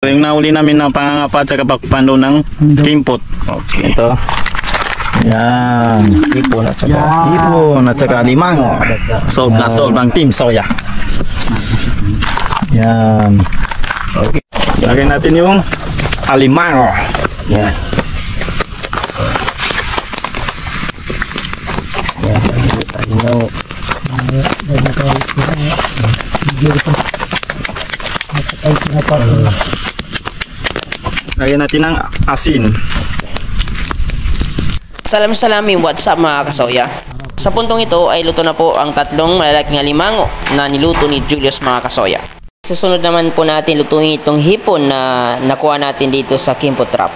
Yung nahuli namin na pangangapat sa kapakpando ng kimpot. Okay. Ito. Yan. Hipon at saka hipon at saka limang. Solve na solve ang Team Soya. Yan. Okay. Lagyan natin yung alimango. Yan. Lagyan natin ng asin. Salam-salamin, what's up mga kasoya? Sa puntong ito ay luto na po ang tatlong malalaking alimango na niluto ni Julius mga kasoya. Susunod naman po natin lutuin itong hipon na nakuha natin dito sa Kimpo Trap.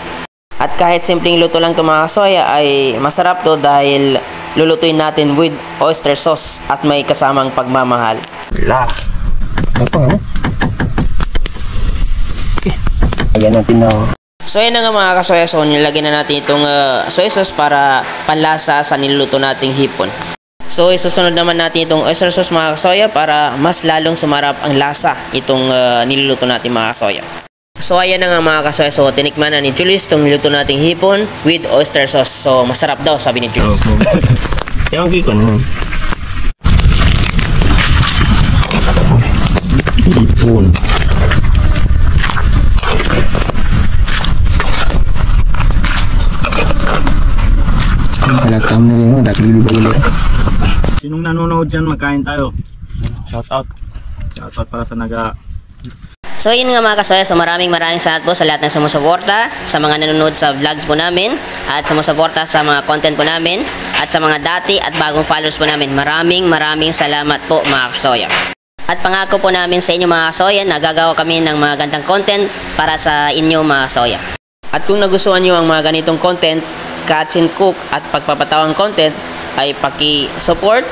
At kahit simpleng luto lang ito mga kasoya ay masarap to dahil lulutuin natin with oyster sauce at may kasamang pagmamahal. Lagyan natin na. So yan na nga mga kasoya, so nilagyan na natin itong soy sauce para panlasa sa niluluto nating hipon. So isusunod naman natin itong oyster sauce mga kasoya para mas lalong sumarap ang lasa itong niluluto natin mga kasoya. So ayan na nga mga kasoya, so tinikman na ni Julius itong niluto nating hipon with oyster sauce. So masarap daw sabi ni Julius. Yung hipon. Hipon. Palakam na rin, dati dulu. Sinong nanonood dyan, magkain tayo. Shout out. Shout out para sa naga. So yun nga mga kasoya, so maraming salamat po sa lahat ng sumusuporta, sa mga nanonood sa vlogs po namin, at sumusuporta sa mga content po namin, at sa mga dati at bagong followers po namin. Maraming salamat po mga kasoya. At pangako po namin sa inyo mga kasoya na gagawa kami ng mga gandang content para sa inyo mga kasoya. At kung nagustuhan nyo ang mga ganitong content, Cats and Cook at pagpapatawang content, ay paki-support,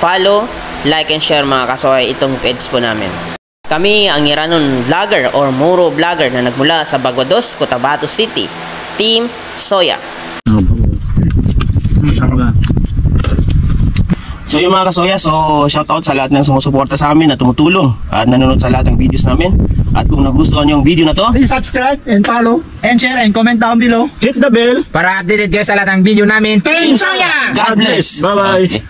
follow, like and share mga kasoy itong page po namin. Kami ang Iranon vlogger or Muro vlogger na nagmula sa Baguados, Cotabato City, Team Soya. So yung mga kasoya, so shoutout sa lahat ng sumusuporta sa amin na tumutulong at nanonood sa lahat ng videos namin. At kung nagustuhan yung video na to, please subscribe and follow and share and comment down below. Hit the bell Para updated kayo sa lahat ng video namin. Team Soya! God bless! Bye-bye!